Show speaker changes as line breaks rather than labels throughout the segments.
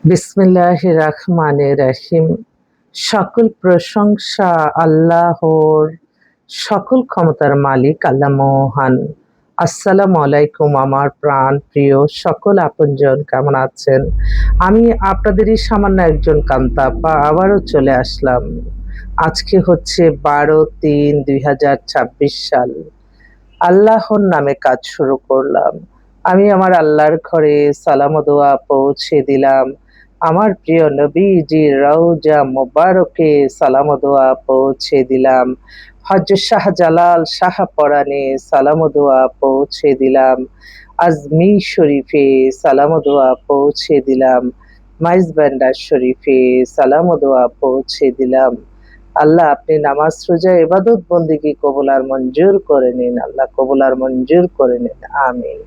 বিসমিল্লাহির রহমানির রহিম। সকল প্রশংসা আল্লাহর, সকল ক্ষমতার মালিক আল্লাহ মহান। আসসালামু আলাইকুম আমার প্রাণ প্রিয় সকল আপনজন, কেমন আছেন? আমি আপনাদেরই সামান্য একজন কান্তা আপা আবারও চলে আসলাম। আজকে হচ্ছে 12/3/2026 সাল। আল্লাহর নামে কাজ শুরু করলাম। আমি আমার আল্লাহর ঘরে সালাম ও দোয়া পৌঁছে দিলাম। আমার প্রিয় নবীজির রওজা মোবারকে সালাম ও দোয়া পৌঁছে দিলাম। হযরত শাহজালাল শাহপরানে সালাম ও দোয়া পৌঁছে দিলাম। আজমির শরীফে সালাম ও দোয়া পৌঁছে দিলাম। মাইজবান্ডার শরীফে সালাম ও দোয়া পৌঁছে দিলাম। আল্লাহ, আপনি নামাজ রোজা ইবাদত বন্দেগী কবুল আর মঞ্জুর করে নিন। আল্লাহ কবুল আর মঞ্জুর করে নিন। আমিন।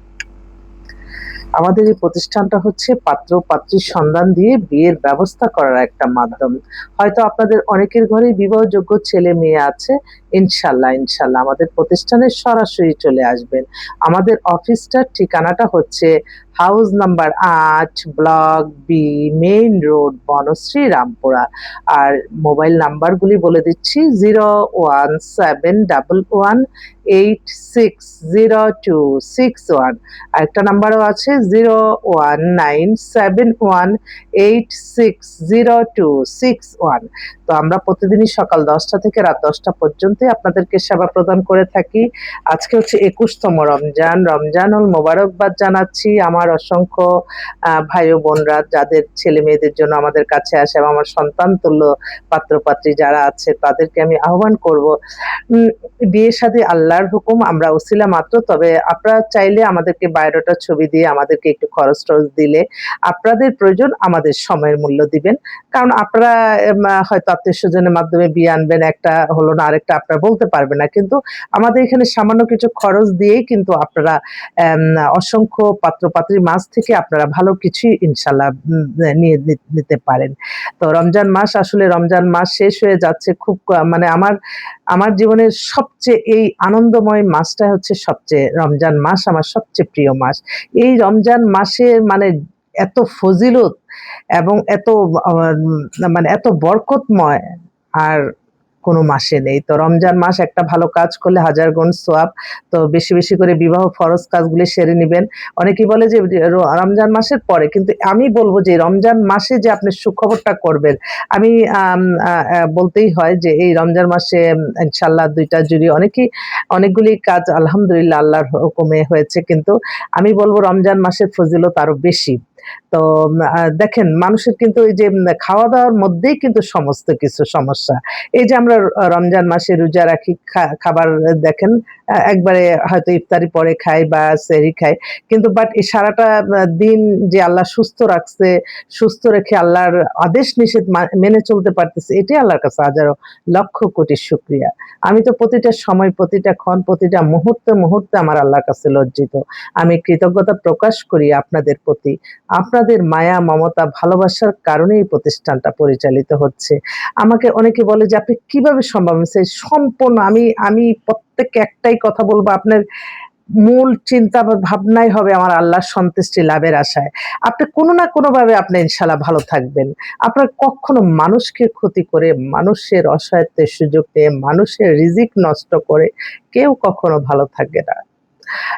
আমাদের এই প্রতিষ্ঠানটা হচ্ছে পাত্র-পাত্রীর সন্ধান দিয়ে বিয়ের ব্যবস্থা করার একটা মাধ্যম। হয়তো আপনাদের অনেকের ঘরেই বিবাহযোগ্য ছেলে-মেয়ে আছে। ইনশাআল্লাহ আমাদের প্রতিষ্ঠানে সরাসরি চলে আসবেন। আমাদের অফিসটার ঠিকানাটা হচ্ছে house number ৮, block B, main road, Banasree, Rampura. আর মোবাইল নাম্বারগুলি বলে দিচ্ছি 01711860261। আরেকটা নাম্বারও আছে 01971860261। তো আমরা প্রতিদিনই সকাল ১০টা থেকে রাত ১০টা পর্যন্ত আপনাদেরকে সেবা প্রদান করে থাকি। আজকে হচ্ছে ২১তম রমজান। রমজানুল মোবারকবাদ জানাচ্ছি আমার অসংখ্য ভাই ও বোনরা যাদের ছেলে-মেয়েদের জন্য আমাদের কাছে আসে, এবং আমার সন্তানতুল্য পাত্র-পাত্রী যারা আছে তাদেরকে আমি আহ্বান করব। বিয়ে-শাদী আল্লাহর হুকুম, আমরা ওসিলা মাত্র। তবে আপনারা চাইলে আমাদেরকে বায়োডাটার ছবি দিয়ে আমাদেরকে একটু খরচ-টরচ দিলে, আপনাদের প্রয়োজন আমাদের সময়ের মূল্য দিবেন। কারণ আপনারা হয়তো আত্মীয়স্বজনের মাধ্যমে বিয়ে আনবেন, একটা হলো না আরেকটা আপনারা বলতে পারবেন না। কিন্তু আমাদের এখানে সামান্য কিছু খরচ দিয়েই কিন্তু আপনারা এম অসংখ্য পাত্র-পাত্রীর মাঝ থেকে আপনারা ভালো কিছুই ইনশাআল্লাহ নিয়ে নিতে পারেন। তো রমজান মাস, আসলে রমজান মাস শেষ হয়ে যাচ্ছে খুব মানে আমার জীবনের সবচেয়ে এই আনন্দময় মাসটা হচ্ছে রমজান মাস আমার সবচেয়ে প্রিয় মাস। এই রমজান মাসের মানে এত ফজিলত এবং এত মানে এত বরকতময় আর কোনো মাসে নেই। তো রমজান মাস একটা ভালো কাজ করলে হাজার গুণ সওয়াব। তো বেশি করে বিবাহ ফরজ কাজগুলি সেরে নিবেন। অনেকেই বলে যে রমজান মাসের পরে, কিন্তু আমি বলব যে রমজান মাসে যে আপনি সুখবরটা করবেন, আমি বলতেই হয় যে এই রমজান মাসে ইনশাআল্লাহ ২ টা জুড়ি অনেকগুলি কাজ আলহামদুলিল্লাহ আল্লাহর হুকুমে হয়েছে। কিন্তু আমি বলব রমজান মাসের ফজিলত আরো বেশি। তো দেখেন, মানুষের কিন্তু এই যে খাওয়া-দাওয়ার মধ্যেই কিন্তু সমস্ত কিছু সমস্যা। এই যে আমরা রমজান মাসে রোজা রাখি, খাবার দেখেন একবারে হয়তো ইফতারি পরে খাই বা সেহরি খাই। কিন্তু বাট এই সারাটা দিন যে আল্লাহ সুস্থ রাখছে, সুস্থ রেখে আল্লাহর আদেশ নিষেধ মেনে চলতে পারতেছি, এটাই আল্লাহর কাছে হাজারো লক্ষ কোটি শুকরিয়া। আমি তো প্রতিটা সময়, প্রতিটা ক্ষণ, প্রতিটা মুহূর্তে আমার আল্লাহর কাছে লজ্জিত। আমি কৃতজ্ঞতা প্রকাশ করি আপনাদের প্রতি। আপনাদের মায়া, মমতা, ভালোবাসার কারণেই এই প্রতিষ্ঠানটা পরিচালিত হচ্ছে। আমাকে অনেকে বলে যে, "আপনি কিভাবে সম্ভব?" সম্পূর্ণ আমি প্রত্যেককে একটাই কথা বলব, আপনার মূল চিন্তা বা ভাবনাই হবে আমার আল্লাহর সন্তুষ্টি লাভের আশায়। আপনি কোনো না কোনোভাবে আপনি ইনশাআল্লাহ ভালো থাকবেন। আপনার কখনো মানুষকে ক্ষতি করে, মানুষের অসহায়ত্বের সুযোগ নিয়ে, মানুষের রিজিক নষ্ট করে কেউ কখনো ভালো থাকে না।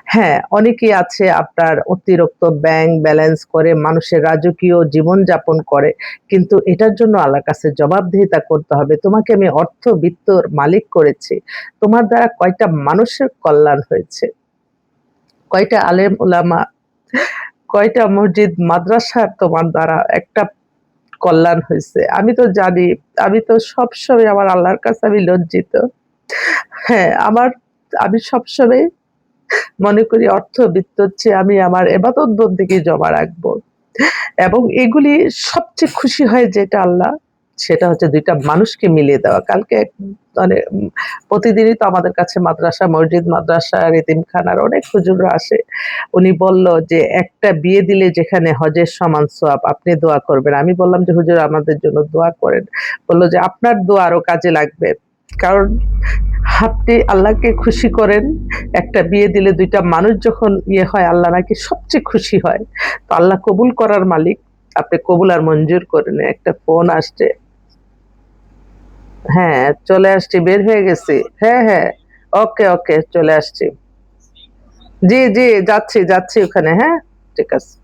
হ্যাঁ, অনেকেই আছে আপনার অতিরিক্ত ব্যাংক ব্যালেন্স করে মানুষের রাজকীয় জীবনযাপন করে। কিন্তু এটার জন্য আল্লাহর কাছে জবাবদিহিতা করতে হবে। তোমাকে আমি বিত্তর মালিক করেছি। তোমার দ্বারা কয়টা মানুষের কল্যাণ হয়েছে? কয়টা আলেম ওলামা, কয়টা মসজিদ মাদ্রাসার তোমার দ্বারা একটা কল্যাণ হইছে? আমি তো জানি, আমি তো সবসময় আমার আল্লাহর কাছে আমি লজ্জিত। হ্যাঁ, আমি সবসময় মনে করি বিত্তর চেয়ে আমি আমার এবাদত বন্দেগী জমা রাখবো। এবং এগুলি সবচেয়ে খুশি হয় যেটা আল্লাহ, সেটা হচ্ছে ২ টা মানুষকে মিলিয়ে দেওয়া। কালকে মানে প্রতিদিনই তো আমাদের কাছে মাদ্রাসা, মসজিদ, মাদ্রাসা, এতিমখানার অনেক হুজুররা আসে। উনি বলল যে, "একটা বিয়ে দিলে যেখানে হজের সমান সওয়াব, আপনি দোয়া করবেন।" আমি বললাম যে, "হুজুর আমাদের জন্য দোয়া করেন।" বলল যে, "আপনার দোয়া আরো কাজে লাগবে। কারণ আপনি আল্লাহকে খুশি করেন। একটা বিয়ে দিলে ২ টা মানুষ যখন হয়, আল্লাহ নাকি সবচেয়ে খুশি হয়। তো আল্লাহ কবুল করার মালিক। আপনি কবুল আর মঞ্জুর করেন। একটা ফোন আসছে। হ্যাঁ, চলে আসছি, বের হয়ে গেছি। হ্যাঁ, হ্যাঁ। ওকে, ওকে, চলে আসছি। জি, জি, যাচ্ছি, যাচ্ছি ওখানে। হ্যাঁ, ঠিক আছে।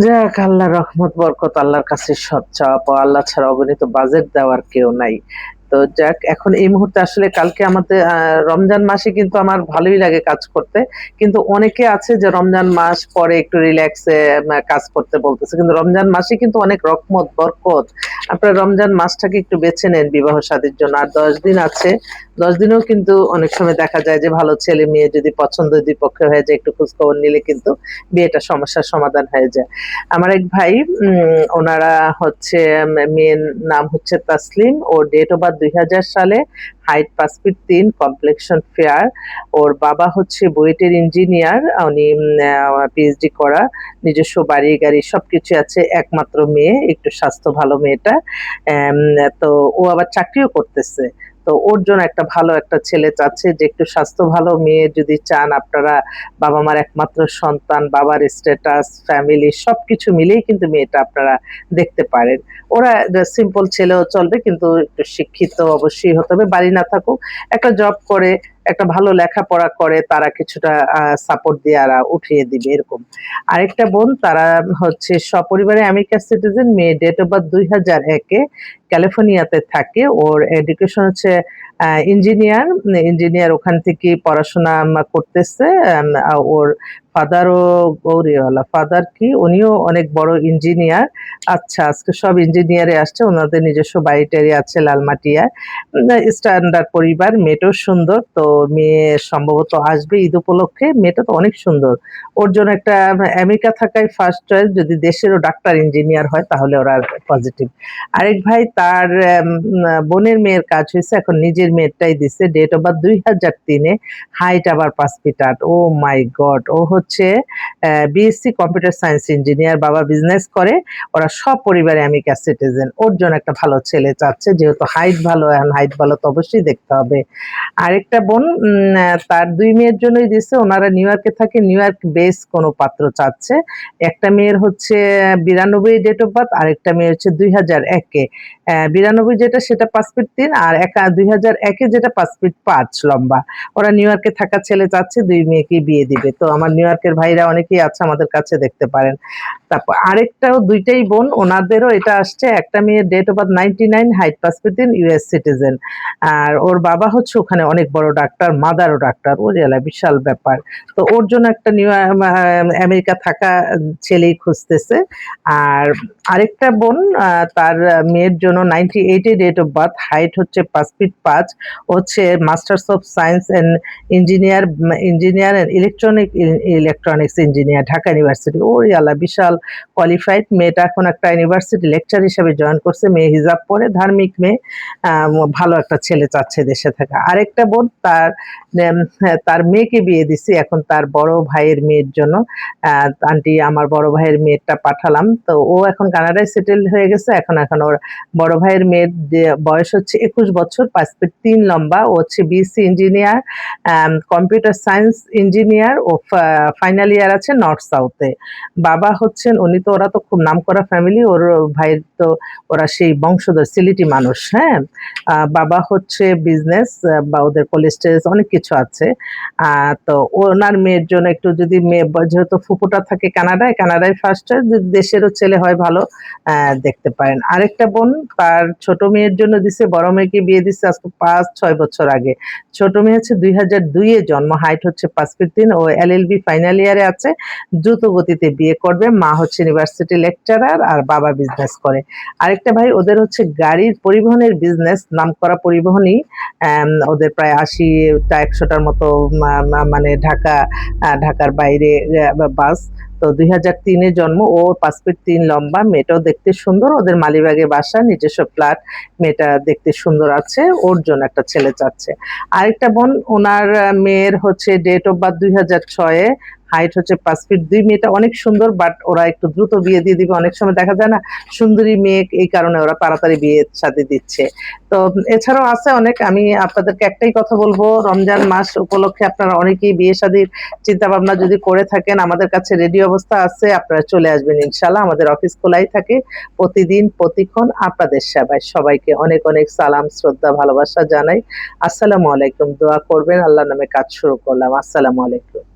যাক, আল্লাহর রহমত বরকত, আল্লাহর কাছে সব চাওয়া পাওয়া। আল্লাহ ছাড়া অগণিত বাজেট দেওয়ার কেউ নাই। তো যাক, এখন এই মুহূর্তে আসলে কালকে আমাদের রমজান মাসে কিন্তু আমার ভালোই লাগে কাজ করতে। কিন্তু অনেকে আছে যে রমজান মাস পরে একটু রিল্যাক্সে কাজ করতে বলতেছে। কিন্তু রমজান মাসে কিন্তু অনেক রহমত, বরকত। আপনার রমজান মাসটাকে একটু বেছে নেন বিবাহ শাদীর জন্য। আর ১০ দিন আছে। ১০ দিনেও কিন্তু অনেক সময় দেখা যায় যে ভালো ছেলে মেয়ে যদি পছন্দ ২ পক্ষে হয়ে যায়, একটু খোঁজখবর নিলে কিন্তু বিয়েটা সমস্যার সমাধান হয়ে যায়। আমার এক ভাই, ওনারা হচ্ছে, মেয়ের নাম হচ্ছে তাসলিম। ওর ডেট অফ বার্থ ২০০০ সালে, হাইট ৫ ফিট ৩, কমপ্লেxion ফেয়ার। ওর বাবা হচ্ছে বুয়েটের ইঞ্জিনিয়ার। উনি পিএইচডি করা, নিজস্ব বাড়ি গাড়ি সবকিছু আছে। একমাত্র মেয়ে, একটু স্বাস্থ্য ভালো মেয়েটা। এম তো ও আবার চাকরিও করতেছে। তো ওর জন্য একটা ভালো একটা ছেলে চাচ্ছে, যে একটু স্বাস্থ্য ভালো মেয়ে যদি চান আপনারা, বাবা-মার একমাত্র সন্তান, বাবার স্ট্যাটাস, ফ্যামিলি সবকিছু মিলেই কিন্তু মেয়েটা আপনারা দেখতে পারেন। ওরা সিম্পল ছেলেও চলবে, কিন্তু একটু শিক্ষিত অবশ্যই হতে হবে। বাড়ি না থাকুক, একটা জব করে, একটা ভালো লেখাপড়া করে, তারা কিছুটা সাপোর্ট দিয়ে উঠিয়ে দিবে এরকম। আরেকটা বোন, তারা হচ্ছে সপরিবারে আমেরিকার সিটিজেন। মেয়ে ডেট অফ বার্থ ২০০১ এ, ক্যালিফোর্নিয়াতে থাকে। ওর এডুকেশন হচ্ছে ইঞ্জিনিয়ার। ইঞ্জিনিয়ার ওখান থেকে পড়াশোনা করতেছে। ওর ফাদারও গৌরিওয়ালা। ফাদার কি? উনিও অনেক বড় ইঞ্জিনিয়ার। আচ্ছা, আজকে সব ইঞ্জিনিয়ারে আসছে। ওনাদের নিজস্ব বাড়ি-টাড়ি আছে লালমাটিয়ায়। স্ট্যান্ডার্ড পরিবার। মেয়েটাও সুন্দর। তো মেয়ে সম্ভবত আসবে ঈদ উপলক্ষে। মেয়েটা তো অনেক সুন্দর। ওর জন্য একটা আমেরিকা থাকাই ফার্স্ট চয়েস। যদি দেশেরও ডাক্তার, ইঞ্জিনিয়ার হয় তাহলে ওরা পজিটিভ। আরেক ভাই, তার বোনের মেয়ের কাজ হয়েছে, এখন নিজের মেয়েরটাই দিছে। ডেট অফ বার্থ ২০০৩ এ, হাইট আবার ৫ ফিট ৮। Oh my god! ও হচ্ছে বিএসসি কম্পিউটার সায়েন্স ইঞ্জিনিয়ার। বাবা বিজনেস করে। ওরা সপরিবারে আমেরিকা সিটিজেন। ওর জন্য একটা ভালো ছেলে চাচ্ছে, যেহেতু হাইট ভালো, এখন হাইট ভালো তো অবশ্যই দেখতে হবে। আরেকটা বোন, তার ২ মেয়ের জন্যই দিছে। ওনারা নিউ ইয়র্কে থাকে। নিউ ইয়র্ক বেস কোনো পাত্র চাচ্ছে। একটা মেয়ের হচ্ছে ৯২ ডেট অফ বার্থ, আরেকটা মেয়ে হচ্ছে ২০০১ এ। ৯২ যেটা সেটা ৫ ফিট ৩, আর ২০০১ এ যেটা ৫ ফিট ৫ লম্বা। ওরা নিউ ইয়র্কে থাকা ছেলে চাচ্ছে, ২ মেয়েকেই বিয়ে দিবে। তো আমার নিউ ইয়র্কের ভাইরা অনেকেই আছে, আমাদের কাছে দেখতে পারেন। তারপর আরেকটাও, ২ টাই বোন, ওনাদেরও এটা আসছে। একটা মেয়ের date of birth ৯৯, height ৫ feet ৩, US citizen. আর ওর বাবা হচ্ছে ওখানে অনেক বড় ডাক্তার, মাদারও ডাক্তার। ওরে আল্লাহ, বিশাল ব্যাপার। তো ওর জন্য একটা আমেরিকা থাকা ছেলেই খুঁজতেছে। আর আরেকটা বোন, তার মেয়ের জন্য ৯৮ এ ডেট অফ বার্থ, হাইট হচ্ছে ৫ ফিট ৫, হচ্ছে masters of science and engineer, engineer and electronics engineer, Dhaka university. ওরে আল্লাহ, বিশাল কোয়ালিফাইড। মেয়েটা এখন একটা ইউনিভার্সিটি লেকচার হিসেবে জয়েন করছে। মেয়ে হিজাব পরে, ধার্মিক মেয়ে। ভালো একটা ছেলে চাচ্ছে দেশে থাকা। আরেকটা বোন, তার মেয়েকে বিয়ে দিছি এখন তার বড় ভাইয়ের মেয়ের জন্য। আন্টি, আমার বড় ভাইয়ের মেয়েরটা পাঠালাম। তো ও এখন কানাডায় সেটেল হয়ে গেছে। এখন ওর বড় ভাইয়ের মেয়ের বয়স হচ্ছে ২১ বছর, ৫ ফিট ৩ লম্বা। ও হচ্ছে BSc engineer, computer science engineer. ও ফাইনাল ইয়ার আছে নর্থ সাউথে। বাবা হচ্ছেন, উনি তো, ওরা তো খুব নামকরা ফ্যামিলি। ওর ভাইয়ের তো, ওরা সেই বংশধর সিলেটি মানুষ। হ্যাঁ, বাবা হচ্ছে বিজনেস, বা ওদের কোলেস্টেজ অনেক কিছু আছে। তো ওনার মেয়ের জন্য একটু, যদি মেয়ে, যেহেতু ফুপুটা থাকে কানাডায়, কানাডায় ফার্স্ট চয়েস। যদি দেশেরও ছেলে হয় ভালো, দেখতে পারেন। আরেকটা বোন, তার ছোট মেয়ের জন্য দিছে। বড় মেয়েকে বিয়ে দিচ্ছে আজকে ৫-৬ বছর আগে। ছোট মেয়ে হচ্ছে ২০০২ এ জন্ম, হাইট হচ্ছে ৫ ফিট ৩। ও এলএলবি ফাইনাল ইয়ারে আছে। দ্রুত গতিতে বিয়ে করবে। মা হচ্ছে ইউনিভার্সিটি লেকচারার, আর বাবা বিজনেস করে। আরেকটা ভাই, ওদের হচ্ছে গাড়ির পরিবহনের বিজনেস, নামকরা পরিবহনই। ওদের প্রায় ৮০টা ১০০টার মতো, মানে ঢাকার বাইরে বাস। তো ২০০৩ এ জন্ম। ও ৫ ফিট ৩ লম্বা। মেয়েটাও দেখতে সুন্দর। ওদের মালিবাগে বাসা, নিজস্ব ফ্ল্যাট। মেয়েটা দেখতে সুন্দর আছে। ওর জন্য একটা ছেলে চাচ্ছে। আরেকটা বোন, ওনার মেয়ের হচ্ছে ডেট অফ বার্থ ২০০৬ এ, হাইট হচ্ছে 5 ফিট 2। মেয়েটা অনেক সুন্দর, বাট ওরা একটু দ্রুত বিয়ে দিয়ে দিবে। অনেক সময় দেখা যায় না সুন্দরী মেয়ে, এই কারণে ওরা তাড়াতাড়ি বিয়ে শাদী দিচ্ছে। তো এছাড়াও আছে অনেক। আমি আপনাদেরকে একটাই কথা বলবো, রমজান মাস উপলক্ষে আপনারা অনেকেই বিয়ে শাদীর চিন্তা ভাবনা যদি করে থাকেন, আমাদের কাছে রেডি অবস্থা আছে, আপনারা চলে আসবেন ইনশাল্লাহ। আমাদের অফিস খোলাই থাকে প্রতিদিন প্রতিক্ষণ আপনাদের সেবায়। সবাইকে অনেক অনেক সালাম, শ্রদ্ধা, ভালোবাসা জানাই। আসসালামু আলাইকুম। দোয়া করবেন। আল্লাহর নামে কাজ শুরু করলাম। আসসালামু আলাইকুম।